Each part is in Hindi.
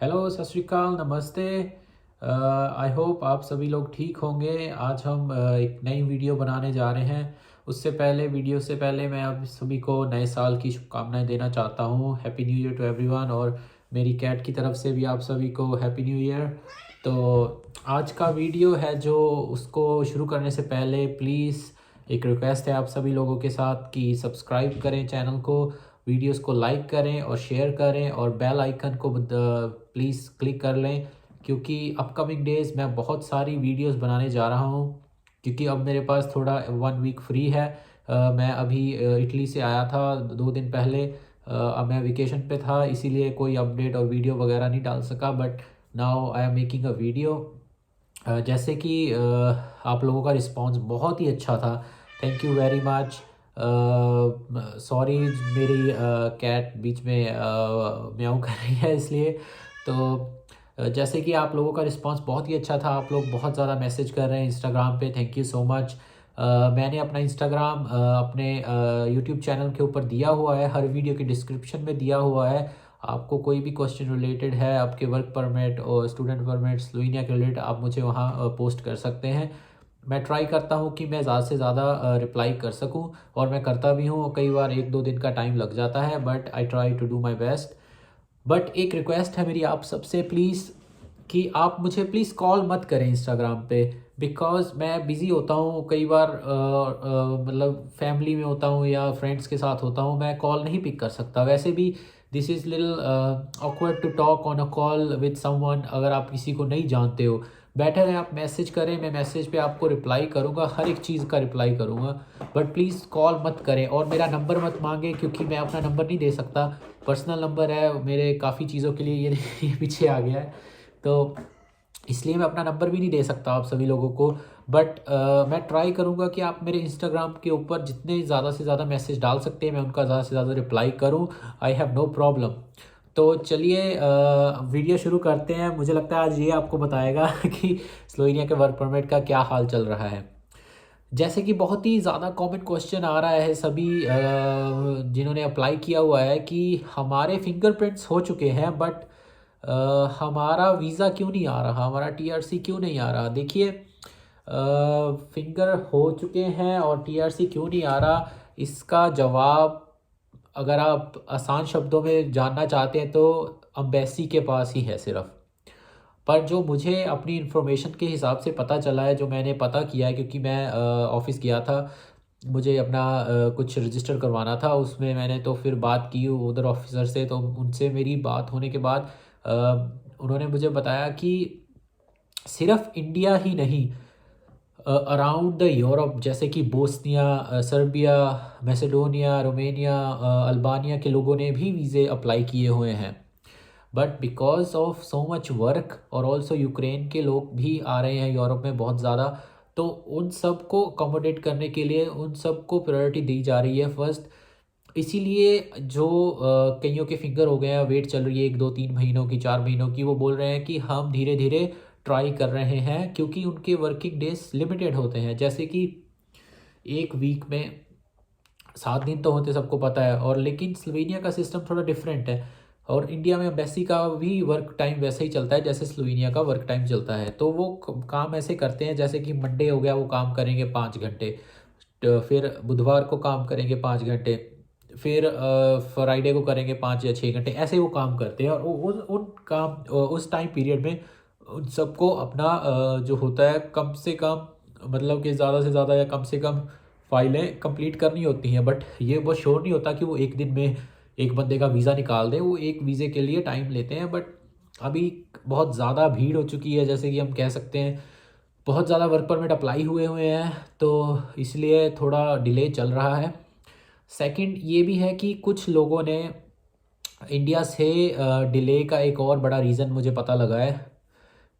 हेलो, सत श्री अकाल, नमस्ते। आई होप आप सभी लोग ठीक होंगे। आज हम एक नई वीडियो बनाने जा रहे हैं। उससे पहले वीडियो से पहले मैं आप सभी को नए साल की शुभकामनाएं देना चाहता हूं। Happy new year to everyone. और मेरी कैट की तरफ से भी आप सभी को हैप्पी न्यू ईयर। तो आज का वीडियो है जो उसको शुरू करने से पहले प्लीज़ एक रिक्वेस्ट है आप सभी लोगों के साथ कि सब्सक्राइब करें चैनल को, वीडियोस को लाइक करें और शेयर करें और बेल आइकन को प्लीज़ क्लिक कर लें, क्योंकि अपकमिंग डेज़ मैं बहुत सारी वीडियोस बनाने जा रहा हूं। क्योंकि अब मेरे पास थोड़ा 1 वीक फ्री है। मैं अभी इटली से आया था 2 दिन पहले। अब मैं वेकेशन पे था, इसीलिए कोई अपडेट और वीडियो वगैरह नहीं डाल सका। But now I am making a video. जैसे कि आप लोगों का रिस्पांस बहुत ही अच्छा था। Thank you very much. Sorry, मेरी कैट बीच में म्याऊं कर रही है इसलिए। तो जैसे कि आप लोगों का रिस्पांस बहुत ही अच्छा था, आप लोग बहुत ज़्यादा मैसेज कर रहे हैं इंस्टाग्राम पे। Thank you so much. मैंने अपना इंस्टाग्राम अपने यूट्यूब चैनल के ऊपर दिया हुआ है, हर वीडियो के डिस्क्रिप्शन में दिया हुआ है। आपको कोई भी क्वेश्चन रिलेटेड है, आपके वर्क परमिट और स्टूडेंट परमिट स्लोवेनिया के रिलेटेड, आप मुझे वहाँ पोस्ट कर सकते हैं। मैं ट्राई करता हूँ कि मैं ज़्यादा से ज़्यादा रिप्लाई कर सकूँ, और मैं करता भी हूँ। कई बार 1-2 दिन का टाइम लग जाता है, but I try to do my best. But एक रिक्वेस्ट है मेरी आप सबसे प्लीज़, कि आप मुझे प्लीज़ कॉल मत करें इंस्टाग्राम पे। बिकॉज़ मैं बिज़ी होता हूँ कई बार, मतलब फैमिली में होता हूँ या फ्रेंड्स के साथ होता हूँ, मैं कॉल नहीं पिक कर सकता। वैसे भी this is little awkward to talk on a call with someone अगर आप किसी को नहीं जानते हो। बेटर है आप मैसेज करें, मैं मैसेज पे आपको रिप्लाई करूँगा, हर एक चीज़ का रिप्लाई करूँगा। बट प्लीज़ कॉल मत करें और मेरा नंबर मत मांगें, क्योंकि मैं अपना नंबर नहीं दे सकता। पर्सनल नंबर है मेरे काफ़ी चीज़ों के लिए, ये पीछे आ गया है। तो इसलिए मैं अपना नंबर भी नहीं दे सकता आप सभी लोगों को। बट मैं ट्राई करूँगा कि आप मेरे इंस्टाग्राम के ऊपर जितने ज़्यादा से ज़्यादा मैसेज डाल सकते हैं, मैं उनका ज़्यादा से ज़्यादा रिप्लाई करूँ। I have no problem. तो चलिए वीडियो शुरू करते हैं। मुझे लगता है आज ये आपको बताएगा कि स्लोवेनिया के वर्क परमिट का क्या हाल चल रहा है। जैसे कि बहुत ही ज़्यादा कॉमन क्वेश्चन आ रहा है सभी जिन्होंने अप्लाई किया हुआ है, कि हमारे फिंगरप्रिंट्स हो चुके हैं, बट हमारा वीज़ा क्यों नहीं आ रहा, हमारा टीआरसी क्यों नहीं आ रहा। देखिए, फिंगर हो चुके हैं और टीआरसी क्यों नहीं आ रहा, इसका जवाब अगर आप आसान शब्दों में जानना चाहते हैं तो अम्बेसी के पास ही है सिर्फ। पर जो मुझे अपनी इन्फॉर्मेशन के हिसाब से पता चला है, जो मैंने पता किया है, क्योंकि मैं ऑफ़िस गया था, मुझे अपना कुछ रजिस्टर करवाना था, उसमें मैंने तो फिर बात की उधर ऑफिसर से। तो उनसे मेरी बात होने के बाद अ, उन्होंने मुझे बताया कि सिर्फ इंडिया ही नहीं, अराउंड द यूरोप, जैसे कि Bosnia, Serbia, Macedonia, Romania, Albania के लोगों ने भी वीज़े अप्लाई किए हुए हैं। But because of so much work, और ऑल्सो यूक्रेन के लोग भी आ रहे हैं यूरोप में बहुत ज़्यादा, तो उन सब को अकोमोडेट करने के लिए उन सब को प्रायोरिटी दी जा रही है फर्स्ट। इसीलिए जो कईयों के फिंगर हो गए हैं, वेट चल रही है 1-2-3 महीनों की, 4 महीनों की, वो बोल रहे हैं कि हम धीरे धीरे ट्राई कर रहे हैं, क्योंकि उनके वर्किंग डेज लिमिटेड होते हैं। जैसे कि एक वीक में 7 दिन तो होते, सबको पता है। और लेकिन स्लोवेनिया का सिस्टम थोड़ा डिफरेंट है, और इंडिया में एम्बेसी का भी वर्क टाइम वैसे ही चलता है जैसे स्लोवेनिया का वर्क टाइम चलता है। तो वो काम ऐसे करते हैं, जैसे कि मंडे हो गया वो काम करेंगे 5 घंटे, तो फिर बुधवार को काम करेंगे 5 घंटे, फिर फ्राइडे को करेंगे 5 या 6 घंटे, ऐसे वो काम करते हैं। और उन काम उस टाइम पीरियड में उन सबको अपना जो होता है कम से कम, मतलब कि ज़्यादा से ज़्यादा या कम से कम फाइलें कंप्लीट करनी होती हैं। बट ये वो श्योर नहीं होता कि वो एक दिन में एक बंदे का वीज़ा निकाल दें, वो एक वीज़े के लिए टाइम लेते हैं। बट अभी बहुत ज़्यादा भीड़ हो चुकी है, जैसे कि हम कह सकते हैं बहुत ज़्यादा वर्क परमिट अप्लाई हुए हुए हैं, तो इसलिए थोड़ा डिले चल रहा है। सेकंड ये भी है कि कुछ लोगों ने इंडिया से डिले का एक और बड़ा रीज़न मुझे पता लगा है,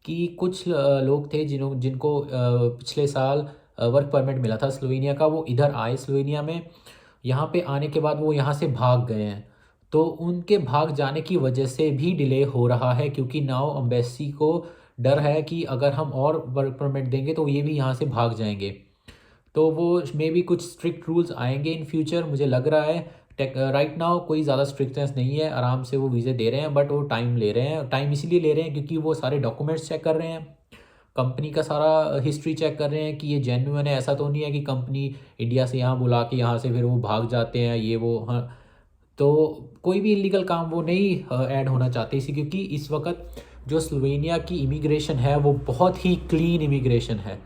कि कुछ लोग थे जिनको पिछले साल वर्क परमिट मिला था स्लोवेनिया का, वो इधर आए स्लोवेनिया में, यहाँ पे आने के बाद वो यहाँ से भाग गए हैं। तो उनके भाग जाने की वजह से भी डिले हो रहा है, क्योंकि नाउ अम्बेसी को डर है कि अगर हम और वर्क परमिट देंगे तो ये भी यहाँ से भाग जाएंगे। तो वो मे बी कुछ स्ट्रिक्ट रूल्स आएंगे इन फ्यूचर, मुझे लग रहा है। राइट नाउ कोई ज़्यादा स्ट्रिक्टनेस नहीं है, आराम से वो वीज़े दे रहे हैं, बट वो टाइम ले रहे हैं। टाइम इसीलिए ले रहे हैं क्योंकि वो सारे डॉक्यूमेंट्स चेक कर रहे हैं, कंपनी का सारा हिस्ट्री चेक कर रहे हैं कि ये जेन्युइन है। ऐसा तो नहीं है कि कंपनी इंडिया से यहाँ बुला के यहाँ से फिर वो भाग जाते हैं, ये वो। हाँ, तो कोई भी इलीगल काम वो नहीं ऐड होना चाहते इसी, क्योंकि इस वक्त जो स्लोवेनिया की इमिग्रेशन है वो बहुत ही क्लीन इमिग्रेशन है।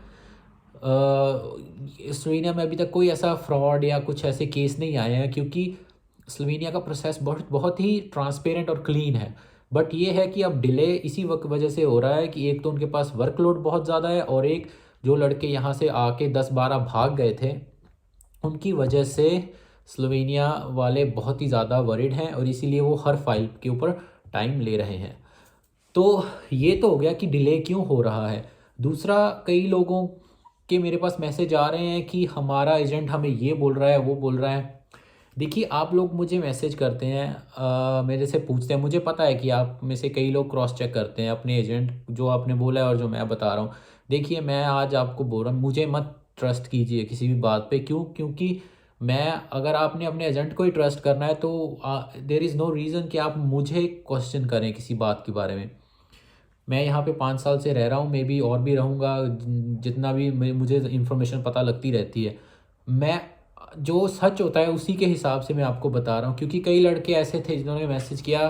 स्लोवेनिया में अभी तक कोई ऐसा फ्रॉड या कुछ ऐसे केस नहीं आए हैं, क्योंकि स्लोवेनिया का प्रोसेस बहुत बहुत ही ट्रांसपेरेंट और क्लीन है। बट ये है कि अब डिले इसी वक्त वजह से हो रहा है कि एक तो उनके पास वर्कलोड बहुत ज़्यादा है, और एक जो लड़के यहाँ से आके 10-12 भाग गए थे उनकी वजह से स्लोवेनिया वाले बहुत ही ज़्यादा वरिड हैं, और इसीलिए वो हर फाइल के ऊपर टाइम ले रहे हैं। तो ये तो हो गया कि डिले क्यों हो रहा है। दूसरा, कई लोगों के मेरे पास मैसेज आ रहे हैं कि हमारा एजेंट हमें ये बोल रहा है, वो बोल रहा है। देखिए, आप लोग मुझे मैसेज करते हैं, मेरे से पूछते हैं, मुझे पता है कि आप में से कई लोग क्रॉस चेक करते हैं अपने एजेंट, जो आपने बोला है और जो मैं बता रहा हूँ। देखिए, मैं आज आपको बोल रहा हूँ, मुझे मत ट्रस्ट कीजिए किसी भी बात पे। क्यों? क्योंकि मैं, अगर आपने अपने एजेंट को ही ट्रस्ट करना है तो देयर इज़ नो रीज़न कि आप मुझे क्वेश्चन करें किसी बात के बारे में। मैं यहाँ पे 5 साल से रह रहा हूँ, मे बी और भी रहूँगा, जितना भी मुझे इन्फॉर्मेशन पता लगती रहती है। मैं, जो सच होता है उसी के हिसाब से मैं आपको बता रहा हूँ। क्योंकि कई लड़के ऐसे थे जिन्होंने मैसेज किया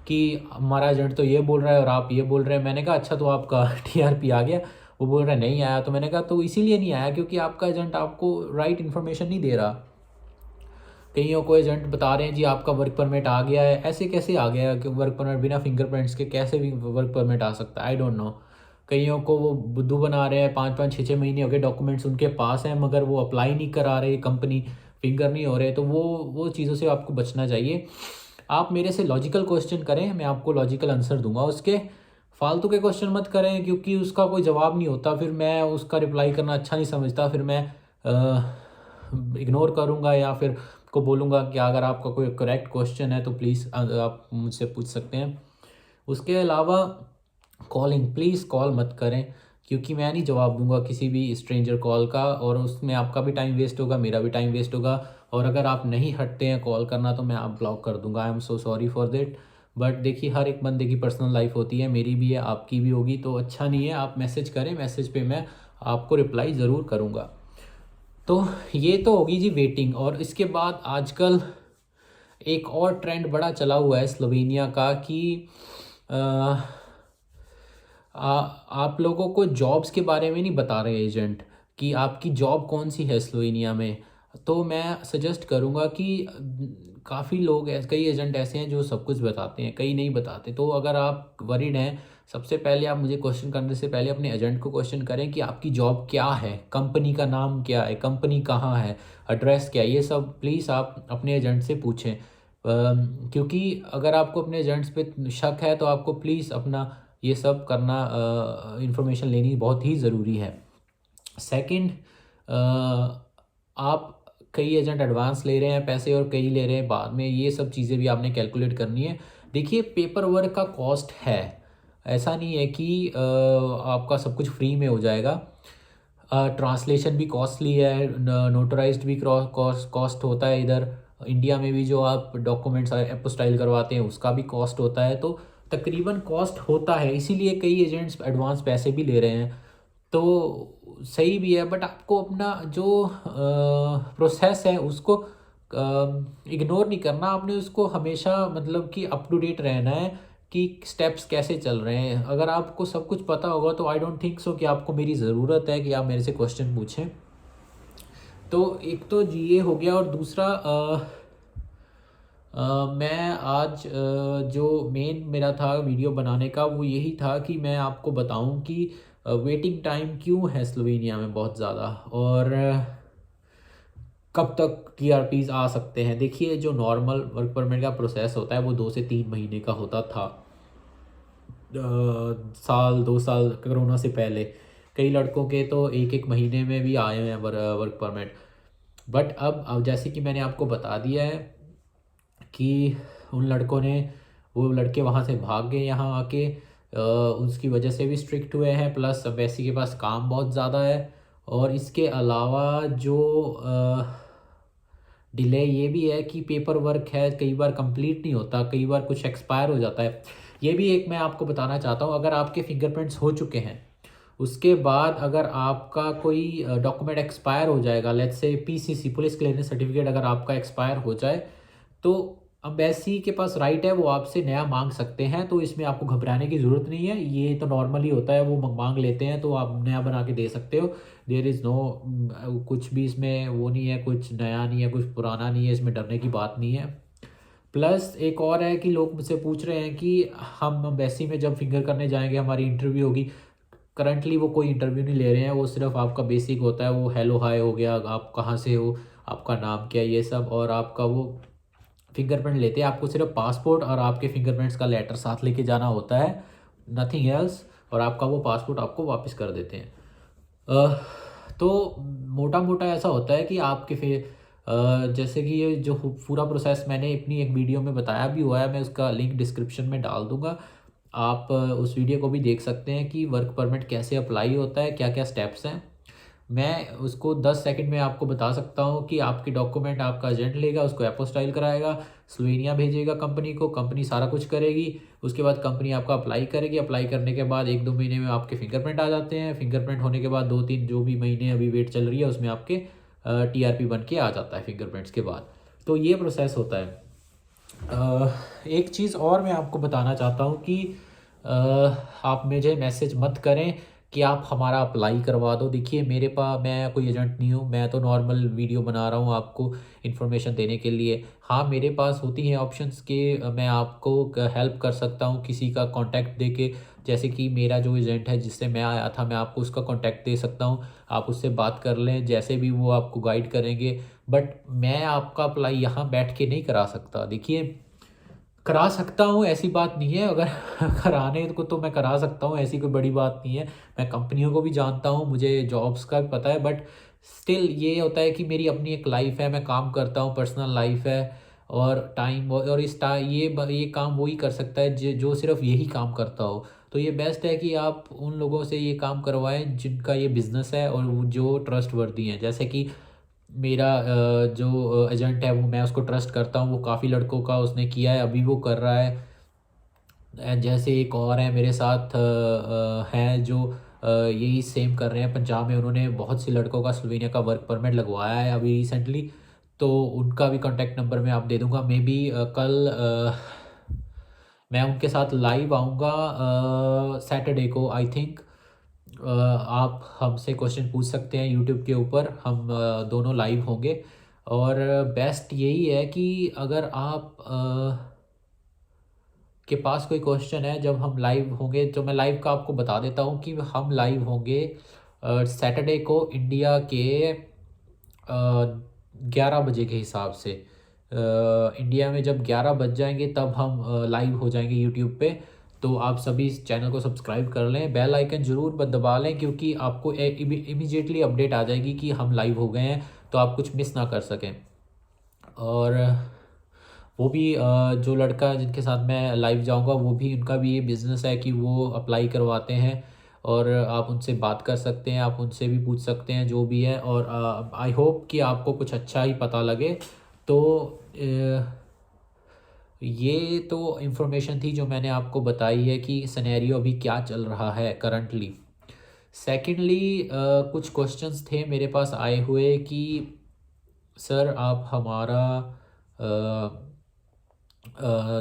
कि हमारा एजेंट तो ये बोल रहा है और आप ये बोल रहे हैं। मैंने कहा अच्छा, तो आपका टीआरपी आ गया? वो बोल रहा है नहीं आया। तो मैंने कहा तो इसीलिए नहीं आया क्योंकि आपका एजेंट आपको राइट इन्फॉर्मेशन नहीं दे रहा। कईयों को एजेंट बता रहे हैं जी आपका वर्क परमिट आ गया है। ऐसे कैसे आ गया कि वर्क परमिट बिना फिंगरप्रिंट्स के कैसे भी वर्क परमिट आ सकता है? I don't know. कईयों को वो बुद्धू बना रहे हैं, 5-5 6-6 महीने हो गए, डॉक्यूमेंट्स उनके पास हैं मगर वो अप्लाई नहीं करा रहे, कंपनी फिंगर नहीं हो रहे। तो वो चीज़ों से आपको बचना चाहिए। आप मेरे से लॉजिकल क्वेश्चन करें, मैं आपको लॉजिकल आंसर दूंगा उसके। फालतू के क्वेश्चन मत करें क्योंकि उसका कोई जवाब नहीं होता, फिर मैं उसका रिप्लाई करना अच्छा नहीं समझता। फिर मैं इग्नोर करूंगा या फिर को बोलूँगा कि अगर आपका कोई करेक्ट क्वेश्चन है तो प्लीज़ आप मुझसे पूछ सकते हैं। उसके अलावा कॉलिंग, प्लीज़ कॉल मत करें क्योंकि मैं नहीं जवाब दूंगा किसी भी स्ट्रेंजर कॉल का, और उसमें आपका भी टाइम वेस्ट होगा, मेरा भी टाइम वेस्ट होगा। और अगर आप नहीं हटते हैं कॉल करना तो मैं आप ब्लॉक कर दूंगा। I am so sorry for that. But देखिए, हर एक बंदे की पर्सनल लाइफ होती है, मेरी भी है, आपकी भी होगी, तो अच्छा नहीं है। आप मैसेज करें, मैसेज पे मैं आपको रिप्लाई ज़रूर करूँगा। तो ये तो होगी जी वेटिंग। और इसके बाद आजकल एक और ट्रेंड बड़ा चला हुआ है स्लोवेनिया का कि आप लोगों को जॉब्स के बारे में नहीं बता रहे एजेंट कि आपकी जॉब कौन सी है स्लोवेनिया में। तो मैं सजेस्ट करूँगा कि काफ़ी लोग, कई एजेंट ऐसे हैं जो सब कुछ बताते हैं, कई नहीं बताते। तो अगर आप वरीड हैं, सबसे पहले आप मुझे क्वेश्चन करने से पहले अपने एजेंट को क्वेश्चन करें कि आपकी जॉब क्या है, कंपनी का नाम क्या है, कंपनी कहाँ है, एड्रेस क्या है। ये सब प्लीज़ आप अपने एजेंट से पूछें। क्योंकि अगर आपको अपने एजेंट्स पे शक है तो आपको प्लीज़ अपना ये सब करना, इंफॉर्मेशन लेनी बहुत ही ज़रूरी है। सेकंड, आप, कई एजेंट एडवांस ले रहे हैं पैसे और कई ले रहे हैं बाद में, ये सब चीज़ें भी आपने कैलकुलेट करनी है। देखिए, पेपर वर्क का कॉस्ट है, ऐसा नहीं है कि आपका सब कुछ फ्री में हो जाएगा। ट्रांसलेशन भी कॉस्टली है, नोटराइज्ड भी कॉस्ट होता है। इधर इंडिया में भी जो आप डॉक्यूमेंट्स एपोस्टाइल करवाते हैं उसका भी कॉस्ट होता है। तो तकरीबन कॉस्ट होता है, इसीलिए कई एजेंट्स एडवांस पैसे भी ले रहे हैं। तो सही भी है, बट आपको अपना जो प्रोसेस है उसको इग्नोर नहीं करना। आपने उसको हमेशा, मतलब कि अप टू डेट रहना है कि स्टेप्स कैसे चल रहे हैं। अगर आपको सब कुछ पता होगा तो आई डोंट थिंक सो कि आपको मेरी ज़रूरत है कि आप मेरे से क्वेश्चन पूछें। तो एक तो जी ये हो गया, और दूसरा मैं आज जो मेन मेरा था वीडियो बनाने का वो यही था कि मैं आपको बताऊं कि वेटिंग टाइम क्यों है स्लोवेनिया में बहुत ज़्यादा, और कब तक टीआरपीज आ सकते हैं। देखिए, जो नॉर्मल वर्क परमिट का प्रोसेस होता है वो 2 से 3 महीने का होता था, साल 2 साल कोरोना से पहले। कई लड़कों के तो 1-1 महीने में भी आए हैं वर्क परमिट। बट अब जैसे कि मैंने आपको बता दिया है कि उन लड़कों ने, वो लड़के वहाँ से भाग गए यहाँ आके, उसकी वजह से भी स्ट्रिक्ट हुए हैं। प्लस अब ऐसी के पास काम बहुत ज़्यादा है। और इसके अलावा जो डिले ये भी है कि पेपर वर्क है, कई बार कंप्लीट नहीं होता, कई बार कुछ एक्सपायर हो जाता है। ये भी एक मैं आपको बताना चाहता हूँ, अगर आपके फिंगरप्रिंट्स हो चुके हैं, उसके बाद अगर आपका कोई डॉक्यूमेंट एक्सपायर हो जाएगा, let's say PCC police clearance certificate अगर आपका एक्सपायर हो जाए, तो एम्बेसी के पास राइट है, वो आपसे नया मांग सकते हैं। तो इसमें आपको घबराने की ज़रूरत नहीं है, ये तो नॉर्मली होता है, वो मांग लेते हैं तो आप नया बना के दे सकते हो। देयर इज़ नो कुछ भी इसमें वो नहीं है, कुछ नया नहीं है, कुछ पुराना नहीं है, इसमें डरने की बात नहीं है। प्लस एक और है कि लोग मुझसे पूछ रहे हैं कि हम एम्बेसी में जब फिंगर करने जाएंगे, हमारी इंटरव्यू होगी। करंटली वो कोई इंटरव्यू नहीं ले रहे हैं, वो सिर्फ आपका बेसिक होता है, वो हेलो हाय हो गया, आप कहाँ से हो, आपका नाम क्या है, ये सब, और आपका वो फिंगरप्रिंट लेते हैं। आपको सिर्फ पासपोर्ट और आपके फिंगरप्रिंट्स का लेटर साथ लेके जाना होता है, नथिंग एल्स, और आपका वो पासपोर्ट आपको वापस कर देते हैं। अ, तो मोटा मोटा ऐसा होता है कि आपके जैसे कि ये जो पूरा प्रोसेस मैंने अपनी एक वीडियो में बताया भी हुआ है, मैं उसका लिंक डिस्क्रिप्शन में डाल दूंगा। आप उस वीडियो को भी देख सकते हैं कि वर्क परमिट कैसे अप्लाई होता है, क्या क्या स्टेप्स हैं। मैं उसको 10 सेकंड में आपको बता सकता हूँ कि आपके डॉक्यूमेंट आपका एजेंट लेगा, उसको एपोस्टाइल कराएगा, स्लोवेनिया भेजेगा कंपनी को, कंपनी सारा कुछ करेगी। उसके बाद कंपनी आपका अप्लाई करेगी, अप्लाई करने के बाद 1-2 महीने में आपके फिंगरप्रिंट आ जाते हैं। फिंगरप्रिंट होने के बाद 2-3 जो भी महीने अभी वेट चल रही है, उसमें आपके टीआरपी बन के आ जाता है फिंगरप्रिंट्स के बाद। तो ये प्रोसेस होता है। एक चीज़ और मैं आपको बताना चाहता हूँ कि आप मुझे मैसेज मत करें कि आप हमारा अप्लाई करवा दो। देखिए मेरे पास, मैं कोई एजेंट नहीं हूँ, मैं तो नॉर्मल वीडियो बना रहा हूँ आपको इन्फॉर्मेशन देने के लिए। हाँ, मेरे पास होती हैं ऑप्शंस कि मैं आपको हेल्प कर सकता हूँ किसी का कांटेक्ट देके। जैसे कि मेरा जो एजेंट है जिससे मैं आया था, मैं आपको उसका कांटेक्ट दे सकता हूँ, आप उससे बात कर लें, जैसे भी वो आपको गाइड करेंगे। बट मैं आपका अप्लाई यहाँ बैठ के नहीं करा सकता। देखिए, करा सकता हूँ, ऐसी बात नहीं है, अगर कराने को तो मैं करा सकता हूँ, ऐसी कोई बड़ी बात नहीं है। मैं कंपनियों को भी जानता हूँ, मुझे जॉब्स का भी पता है, बट स्टिल ये होता है कि मेरी अपनी एक लाइफ है, मैं काम करता हूँ, पर्सनल लाइफ है, और टाइम, और इस ये काम वही कर सकता है जो सिर्फ यही काम करता हो। तो ये बेस्ट है कि आप उन लोगों से ये काम करवाएं जिनका ये बिज़नेस है और जो ट्रस्ट वर्दी हैं। जैसे कि मेरा जो एजेंट है, वो मैं उसको ट्रस्ट करता हूँ, वो काफ़ी लड़कों का उसने किया है, अभी वो कर रहा है। जैसे एक और है मेरे साथ, हैं जो यही सेम कर रहे हैं पंजाब में, उन्होंने बहुत सी लड़कों का स्लोवेनिया का वर्क परमिट लगवाया है अभी रिसेंटली। तो उनका भी कॉन्टैक्ट नंबर मैं आप दे दूंगा। मे बी कल मैं उनके साथ लाइव आऊँगा सैटरडे को, आई थिंक। आप हमसे क्वेश्चन पूछ सकते हैं यूट्यूब के ऊपर, हम दोनों लाइव होंगे। और बेस्ट यही है कि अगर आप के पास कोई क्वेश्चन है, जब हम लाइव होंगे, तो मैं लाइव का आपको बता देता हूँ कि हम लाइव होंगे सैटरडे को इंडिया के 11 बजे के हिसाब से। इंडिया में जब 11 बज जाएंगे तब हम लाइव हो जाएंगे यूट्यूब पे। तो आप सभी इस चैनल को सब्सक्राइब कर लें, बेल आइकन ज़रूर दबा लें, क्योंकि आपको इमीडिएटली अपडेट आ जाएगी कि हम लाइव हो गए हैं, तो आप कुछ मिस ना कर सकें। और वो भी जो लड़का जिनके साथ मैं लाइव जाऊंगा, वो भी, उनका भी ये बिज़नेस है कि वो अप्लाई करवाते हैं, और आप उनसे बात कर सकते हैं, आप उनसे भी पूछ सकते हैं जो भी है। और आई होप कि आपको कुछ अच्छा ही पता लगे। तो ये तो इन्फॉर्मेशन थी जो मैंने आपको बताई है कि सिनेरियो अभी क्या चल रहा है करंटली। सेकेंडली, कुछ क्वेश्चंस थे मेरे पास आए हुए कि सर आप हमारा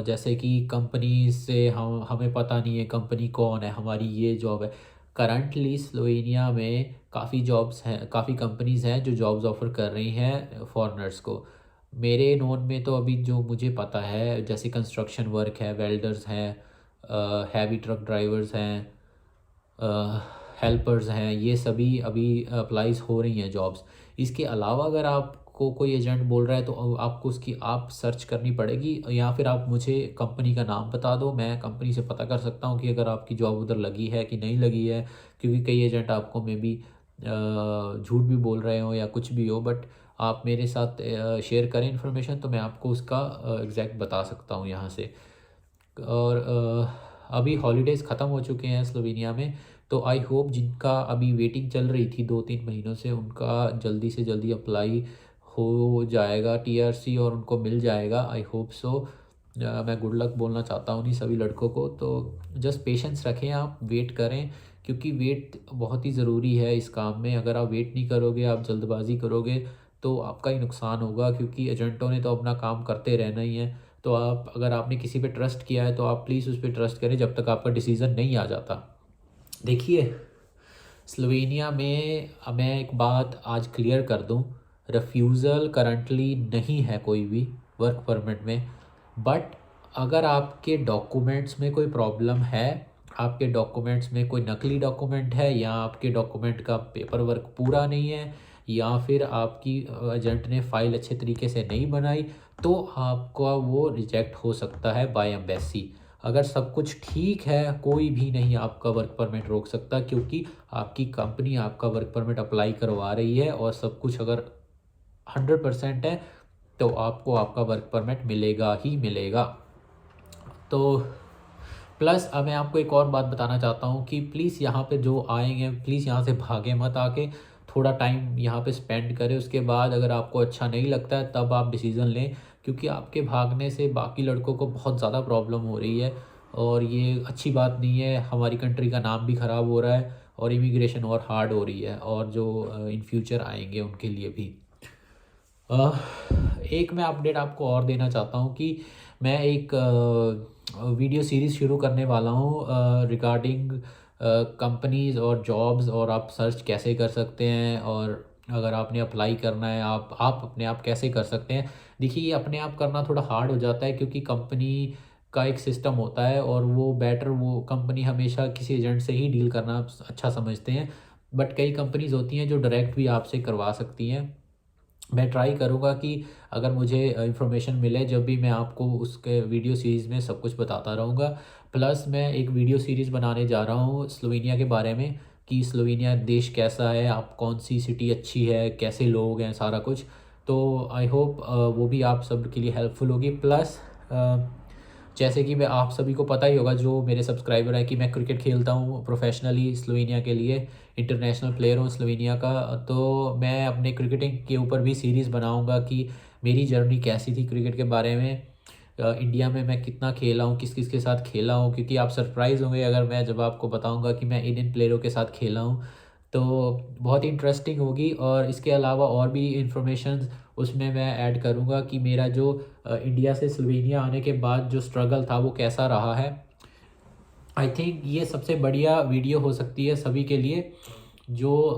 जैसे कि कंपनी से हमें पता नहीं है कंपनी कौन है, हमारी ये जॉब है। करंटली स्लोवेनिया में काफ़ी जॉब्स हैं, काफ़ी कंपनीज़ हैं जो जॉब्स ऑफ़र कर रही हैं फॉरेनर्स को। मेरे नोन में तो अभी जो मुझे पता है, जैसे कंस्ट्रक्शन वर्क है, वेल्डर्स हैं, हैवी ट्रक ड्राइवर्स हैं, हेल्पर्स हैं, ये सभी अभी अप्लाईज हो रही हैं जॉब्स। इसके अलावा अगर आपको कोई एजेंट बोल रहा है तो आपको उसकी आप सर्च करनी पड़ेगी, या फिर आप मुझे कंपनी का नाम बता दो, मैं कंपनी से पता कर सकता हूँ कि अगर आपकी जॉब उधर लगी है कि नहीं लगी है। क्योंकि कई एजेंट आपको मे बी झूठ भी बोल रहे हो या कुछ भी हो, बट आप मेरे साथ शेयर करें इन्फॉर्मेशन, तो मैं आपको उसका एग्जैक्ट बता सकता हूँ यहाँ से। और अभी हॉलीडेज़ ख़त्म हो चुके हैं स्लोवेनिया में, तो आई होप जिनका अभी वेटिंग चल रही थी 2-3 महीनों से, उनका जल्दी से जल्दी अप्लाई हो जाएगा टीआरसी और उनको मिल जाएगा, आई होप सो। मैं गुड लक बोलना चाहता हूँ उन्हीं सभी लड़कों को। तो जस्ट पेशेंस रखें, आप वेट करें, क्योंकि वेट बहुत ही ज़रूरी है इस काम में। अगर आप वेट नहीं करोगे, आप जल्दबाजी करोगे तो आपका ही नुकसान होगा, क्योंकि एजेंटों ने तो अपना काम करते रहना ही है। तो आप, अगर आपने किसी पे ट्रस्ट किया है तो आप प्लीज़ उस पर ट्रस्ट करें जब तक आपका डिसीज़न नहीं आ जाता। देखिए, स्लोवेनिया में मैं एक बात आज क्लियर कर दूं, रिफ्यूज़ल करंटली नहीं है कोई भी वर्क परमिट में। बट अगर आपके डॉक्यूमेंट्स में कोई प्रॉब्लम है, आपके डॉक्यूमेंट्स में कोई नकली डॉक्यूमेंट है, या आपके डॉक्यूमेंट का पेपर वर्क पूरा नहीं है, या फिर आपकी एजेंट ने फ़ाइल अच्छे तरीके से नहीं बनाई, तो आपका वो रिजेक्ट हो सकता है बाय एम्बेसी। अगर सब कुछ ठीक है, कोई भी नहीं आपका वर्क परमिट रोक सकता, क्योंकि आपकी कंपनी आपका वर्क परमिट अप्लाई करवा रही है और सब कुछ अगर 100% है तो आपको आपका वर्क परमिट मिलेगा ही मिलेगा। तो प्लस अब मैं आपको एक और बात बताना चाहता हूँ कि प्लीज़ यहाँ पे जो आएंगे, प्लीज़ यहाँ से भागे मत, आके थोड़ा टाइम यहाँ पे स्पेंड करें। उसके बाद अगर आपको अच्छा नहीं लगता है तब आप डिसीज़न लें, क्योंकि आपके भागने से बाकी लड़कों को बहुत ज़्यादा प्रॉब्लम हो रही है और ये अच्छी बात नहीं है। हमारी कंट्री का नाम भी ख़राब हो रहा है और इमिग्रेशन और हार्ड हो रही है, और जो इन फ्यूचर आएंगे उनके लिए भी। एक मैं अपडेट आपको और देना चाहता हूँ कि मैं एक वीडियो सीरीज़ शुरू करने वाला हूँ रिगार्डिंग कंपनीज़ और जॉब्स, और आप सर्च कैसे कर सकते हैं, और अगर आपने अप्लाई करना है आप अपने आप कैसे कर सकते हैं। देखिए, ये अपने आप करना थोड़ा हार्ड हो जाता है, क्योंकि कंपनी का एक सिस्टम होता है और वो कंपनी हमेशा किसी एजेंट से ही डील करना अच्छा समझते हैं। बट कई कंपनीज़ होती हैं जो डायरेक्ट भी आपसे करवा सकती हैं। मैं ट्राई करूँगा कि अगर मुझे इन्फॉर्मेशन मिले, जब भी मैं आपको उसके वीडियो सीरीज़ में सब कुछ बताता रहूँगा। प्लस मैं एक वीडियो सीरीज़ बनाने जा रहा हूँ स्लोवेनिया के बारे में, कि स्लोवेनिया देश कैसा है, आप कौन सी सिटी अच्छी है, कैसे लोग हैं, सारा कुछ। तो आई होप वो भी आप सब के लिए हेल्पफुल होगी। प्लस जैसे कि मैं, आप सभी को पता ही होगा जो मेरे सब्सक्राइबर है, कि मैं क्रिकेट खेलता हूँ प्रोफेशनली स्लोवेनिया के लिए, इंटरनेशनल प्लेयर हूँ स्लोवेनिया का। तो मैं अपने क्रिकेटिंग के ऊपर भी सीरीज़ बनाऊँगा कि मेरी जर्नी कैसी थी क्रिकेट के बारे में। इंडिया में मैं कितना खेला हूँ, किस किस के साथ खेला हूँ, क्योंकि आप सरप्राइज़ होंगे अगर मैं जब आपको बताऊँगा कि मैं इंडियन प्लेयरों के साथ खेला हूँ। तो बहुत ही इंटरेस्टिंग होगी। और इसके अलावा और भी इंफॉर्मेशन उसमें मैं ऐड करूँगा कि मेरा जो इंडिया से स्लोवेनिया आने के बाद जो स्ट्रगल था वो कैसा रहा है। आई थिंक ये सबसे बढ़िया वीडियो हो सकती है सभी के लिए, जो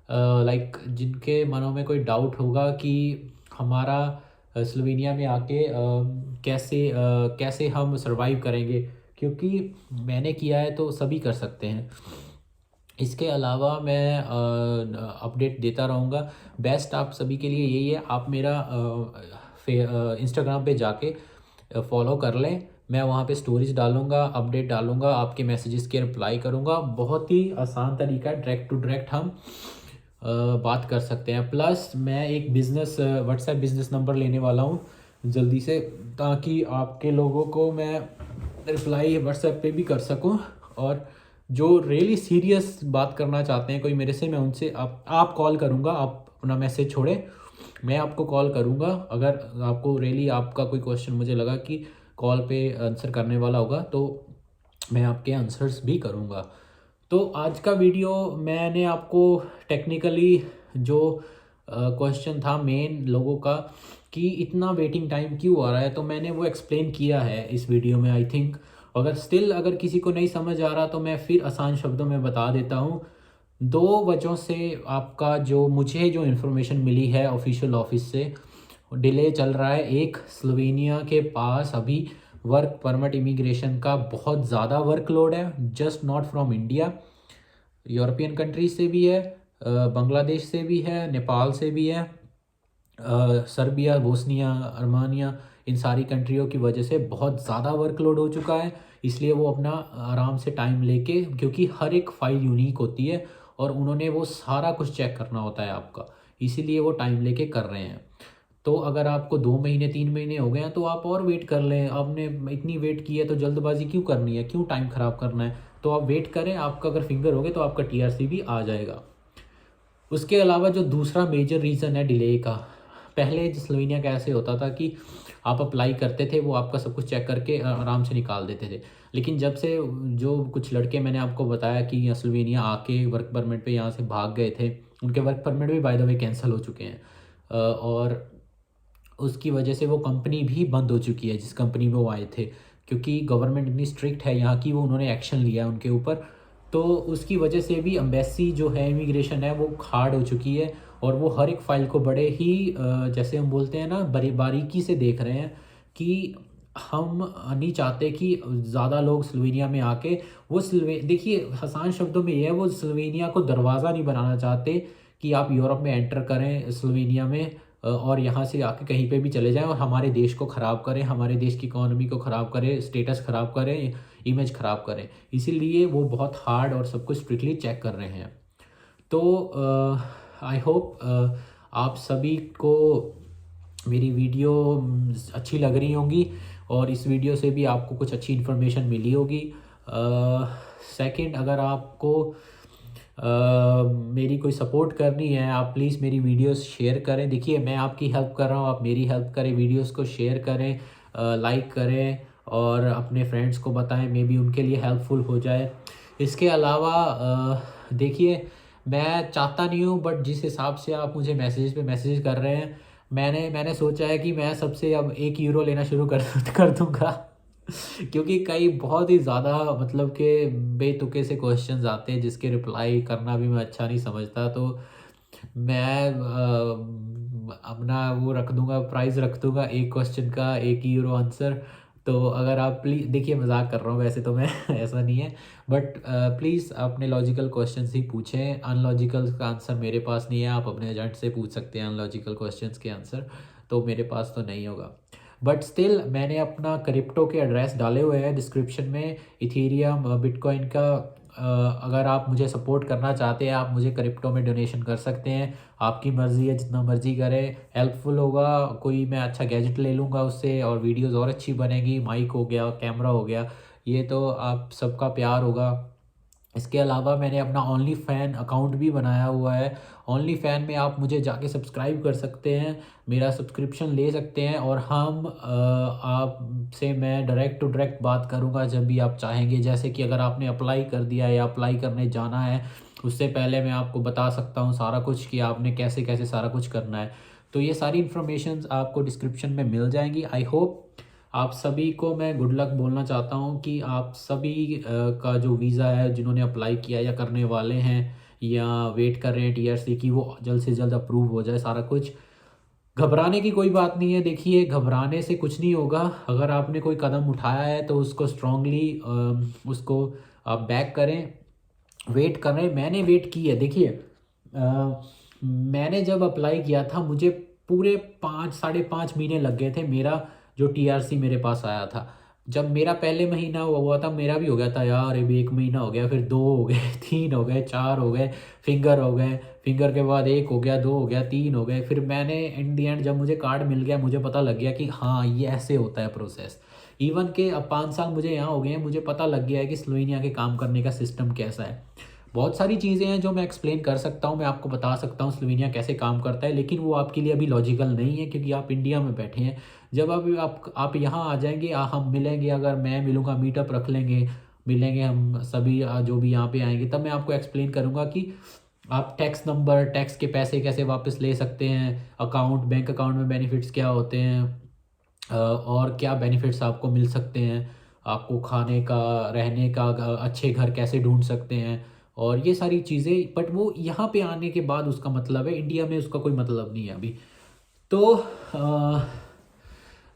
लाइक जिनके मनों में कोई डाउट होगा कि हमारा स्लोवेनिया में आके कैसे हम सरवाइव करेंगे, क्योंकि मैंने किया है तो सभी कर सकते हैं। इसके अलावा मैं अपडेट देता रहूँगा। बेस्ट आप सभी के लिए यही है, आप मेरा इंस्टाग्राम पे जाके फॉलो कर लें। मैं वहाँ पे स्टोरीज डालूँगा, अपडेट डालूँगा, आपके मैसेजेस के रिप्लाई करूँगा। बहुत ही आसान तरीका, डायरेक्ट टू डायरेक्ट हम बात कर सकते हैं। प्लस मैं एक बिज़नेस व्हाट्सएप बिज़नेस नंबर लेने वाला हूँ जल्दी से, ताकि आपके लोगों को मैं रिप्लाई व्हाट्सएप पे भी कर सकूँ। और जो रियली सीरियस बात करना चाहते हैं कोई मेरे से, मैं उनसे आप कॉल करूँगा। आप अपना मैसेज छोड़े, मैं आपको कॉल करूँगा। अगर आपको रियली आपका कोई क्वेश्चन मुझे लगा कि कॉल पे आंसर करने वाला होगा, तो मैं आपके आंसर्स भी करूँगा। तो आज का वीडियो मैंने आपको टेक्निकली जो क्वेश्चन था मेन लोगों का, कि इतना वेटिंग टाइम क्यों आ रहा है, तो मैंने वो एक्सप्लेन किया है इस वीडियो में। आई थिंक अगर किसी को नहीं समझ आ रहा तो मैं फिर आसान शब्दों में बता देता हूँ। दो वजहों से आपका मुझे जो इन्फॉर्मेशन मिली है ऑफिशियल ऑफिस से, डिले चल रहा है। एक, स्लोवेनिया के पास अभी वर्क परमिट इमिग्रेशन का बहुत ज़्यादा वर्कलोड है, just not from India, European countries से भी है, बांग्लादेश से भी है, नेपाल से भी है, सर्बिया, बोस्निया, अर्मानिया, इन सारी कंट्रियों की वजह से बहुत ज़्यादा वर्कलोड हो चुका है। इसलिए वो अपना आराम से टाइम लेके, क्योंकि हर एक फ़ाइल यूनिक होती है और उन्होंने वो सारा कुछ चेक करना होता है आपका, इसीलिए वो टाइम लेके कर रहे हैं। तो अगर आपको 2 महीने 3 महीने हो गए हैं तो आप और वेट कर लें। आपने इतनी वेट की है तो जल्दबाजी क्यों करनी है, क्यों टाइम ख़राब करना है। तो आप वेट करें, आपका अगर फिंगर हो गए तो आपका टीआरसी भी आ जाएगा। उसके अलावा जो दूसरा मेजर रीज़न है डिले का, पहले स्लोवेनिया का ऐसे होता था कि आप अप्लाई करते थे, वो आपका सब कुछ चेक करके आराम से निकाल देते थे। लेकिन जब से जो कुछ लड़के मैंने आपको बताया कि यहाँ स्लोवेनिया आके वर्क परमिट पे यहाँ से भाग गए थे, उनके वर्क परमिट भी बाय द वे कैंसिल हो चुके हैं। और उसकी वजह से वो कंपनी भी बंद हो चुकी है जिस कंपनी में वो आए थे, क्योंकि गवर्नमेंट इतनी स्ट्रिक्ट है यहाँ की, वो उन्होंने एक्शन लिया है उनके ऊपर। तो उसकी वजह से भी एम्बेसी जो है, इमिग्रेशन है, वो हार्ड हो चुकी है। और वो हर एक फ़ाइल को बड़े ही जैसे हम बोलते हैं ना, बड़ी बारीकी से देख रहे हैं कि हम नहीं चाहते कि ज़्यादा लोग स्लोवेनिया में आके वो देखिए आसान शब्दों में ये है, वो स्लोवेनिया को दरवाज़ा नहीं बनाना चाहते कि आप यूरोप में एंटर करें स्लोवेनिया में, और यहाँ से आके कहीं पे भी चले जाएं और हमारे देश को ख़राब करें, हमारे देश की इकोनॉमी को ख़राब करें, स्टेटस ख़राब करें, इमेज ख़राब करें। इसीलिए वो बहुत हार्ड और सब कुछ स्ट्रिक्टली चेक कर रहे हैं। तो आई होप आप सभी को मेरी वीडियो अच्छी लग रही होंगी और इस वीडियो से भी आपको कुछ अच्छी इन्फॉर्मेशन मिली होगी। सेकंड, अगर आपको मेरी कोई सपोर्ट करनी है, आप प्लीज़ मेरी वीडियोस शेयर करें। देखिए मैं आपकी हेल्प कर रहा हूँ, आप मेरी हेल्प करें, वीडियोस को शेयर करें, लाइक करें और अपने फ्रेंड्स को बताएं, मे बी उनके लिए हेल्पफुल हो जाए। इसके अलावा देखिए मैं चाहता नहीं हूँ, बट जिस हिसाब से आप मुझे मैसेज पे मैसेज कर रहे हैं, मैंने सोचा है कि मैं सबसे अब 1 यूरो लेना शुरू कर कर दूँगा। क्योंकि कई बहुत ही ज़्यादा मतलब कि बेतुके से क्वेश्चंस आते हैं जिसके रिप्लाई करना भी मैं अच्छा नहीं समझता। तो मैं अपना वो रख दूँगा, प्राइस रख दूँगा एक क्वेश्चन का 1 यूरो आंसर। तो अगर आप प्लीज़, देखिए मजाक कर रहा हूँ वैसे तो मैं ऐसा नहीं है, बट प्लीज़ अपने लॉजिकल क्वेश्चंस ही पूछें। अनलॉजिकल का आंसर मेरे पास नहीं है, आप अपने एजेंट से पूछ सकते हैं अनलॉजिकल क्वेश्चंस के आंसर, तो मेरे पास तो नहीं होगा। बट स्टिल मैंने अपना क्रिप्टो के एड्रेस डाले हुए हैं डिस्क्रिप्शन में, इथेरियम बिटकॉइन का। अगर आप मुझे सपोर्ट करना चाहते हैं, आप मुझे क्रिप्टो में डोनेशन कर सकते हैं, आपकी मर्ज़ी है, जितना मर्ज़ी करें, हेल्पफुल होगा। कोई मैं अच्छा गैजेट ले लूँगा उससे और वीडियोज़ और अच्छी बनेगी, माइक हो गया, कैमरा हो गया, ये तो आप सबका प्यार होगा। इसके अलावा मैंने अपना ओनली फ़ैन अकाउंट भी बनाया हुआ है। ओनली फ़ैन में आप मुझे जाके सब्सक्राइब कर सकते हैं, मेरा सब्सक्रिप्शन ले सकते हैं, और हम आपसे मैं डायरेक्ट टू डायरेक्ट बात करूंगा जब भी आप चाहेंगे। जैसे कि अगर आपने अप्लाई कर दिया या अप्लाई करने जाना है, उससे पहले मैं आपको बता सकता हूँ सारा कुछ कि आपने कैसे कैसे सारा कुछ करना है। तो ये सारी इन्फॉर्मेशंस आपको डिस्क्रिप्शन में मिल जाएंगी। आई होप आप सभी को मैं गुड लक बोलना चाहता हूँ कि आप सभी का जो वीज़ा है, जिन्होंने अप्लाई किया या करने वाले हैं या वेट कर रहे हैं टीआरसी की, वो जल्द से जल्द अप्रूव हो जाए सारा कुछ। घबराने की कोई बात नहीं है। देखिए घबराने से कुछ नहीं होगा। अगर आपने कोई कदम उठाया है तो उसको स्ट्रांगली उसको आप बैक करें, वेट करें। मैंने वेट की है। देखिए मैंने जब अप्लाई किया था, मुझे पूरे 5 साढ़े 5 महीने लग गए थे मेरा जो टीआरसी मेरे पास आया था। जब मेरा पहले महीना हुआ था, मेरा भी हो गया था यार, अभी 1 महीना हो गया, फिर 2 हो गए, 3 हो गए, 4 हो गए, फिंगर हो गए, फिंगर के बाद 1 हो गया, 2 हो गया, 3 हो गए। फिर मैंने इन दी एंड जब मुझे कार्ड मिल गया, मुझे पता लग गया कि हाँ ये ऐसे होता है प्रोसेस। इवन के अब 5 साल मुझे यहाँ हो गए हैं, मुझे पता लग गया है कि स्लोवेनिया के काम करने का सिस्टम कैसा है। बहुत सारी चीज़ें हैं जो मैं एक्सप्लेन कर सकता हूँ, मैं आपको बता सकता हूँ स्लोवेनिया कैसे काम करता है, लेकिन वो आपके लिए अभी लॉजिकल नहीं है क्योंकि आप इंडिया में बैठे हैं। जब आप यहाँ आ जाएंगे, हम मिलेंगे, अगर मैं मिलूँगा, मीटअप रख लेंगे, मिलेंगे हम सभी जो भी यहाँ पे आएंगे, तब मैं आपको एक्सप्लेन करूँगा कि आप टैक्स नंबर, टैक्स के पैसे कैसे वापस ले सकते हैं, अकाउंट, बैंक अकाउंट में बेनिफिट्स क्या होते हैं, और क्या बेनिफिट्स आपको मिल सकते हैं, आपको खाने का, रहने का, अच्छे घर कैसे ढूंढ सकते हैं, और ये सारी चीज़ें। बट वो यहाँ पे आने के बाद उसका मतलब है, इंडिया में उसका कोई मतलब नहीं है अभी। तो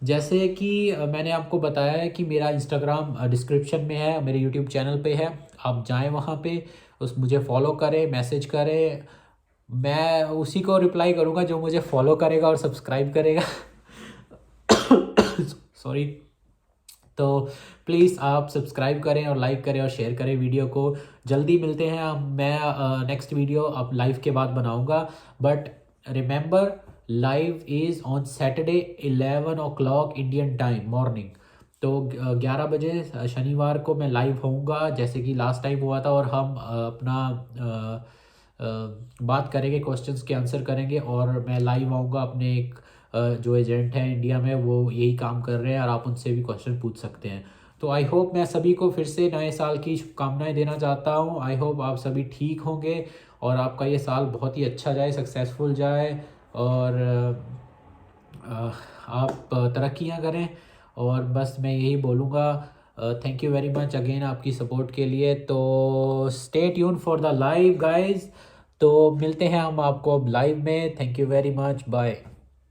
जैसे कि मैंने आपको बताया है कि मेरा इंस्टाग्राम डिस्क्रिप्शन में है, मेरे यूट्यूब चैनल पे है, आप जाएं वहाँ पे, उस मुझे फॉलो करें, मैसेज करें, मैं उसी को रिप्लाई करूँगा जो मुझे फॉलो करेगा और सब्सक्राइब करेगा। सॉरी। तो प्लीज़ आप सब्सक्राइब करें और लाइक करें और शेयर करें वीडियो को। जल्दी मिलते हैं। अब मैं नेक्स्ट वीडियो अब लाइव के बाद बनाऊंगा, but remember live is on Saturday 11 o'clock Indian time morning. तो 11 बजे शनिवार को मैं लाइव होऊंगा, जैसे कि लास्ट टाइम हुआ था, और हम अपना बात करेंगे, क्वेश्चंस के आंसर करेंगे। और मैं लाइव आऊँगा, अपने एक जो एजेंट है इंडिया में वो यही काम कर रहे हैं और आप उनसे भी क्वेश्चन पूछ सकते हैं। तो आई होप, मैं सभी को फिर से नए साल की शुभकामनाएं देना चाहता हूँ। आई होप आप सभी ठीक होंगे और आपका ये साल बहुत ही अच्छा जाए, सक्सेसफुल जाए और आप तरक्कियाँ करें। और बस मैं यही बोलूँगा, thank you very much again आपकी सपोर्ट के लिए। तो stay tune for the live guys. तो मिलते हैं हम आपको अब लाइव में। Thank you very much, bye.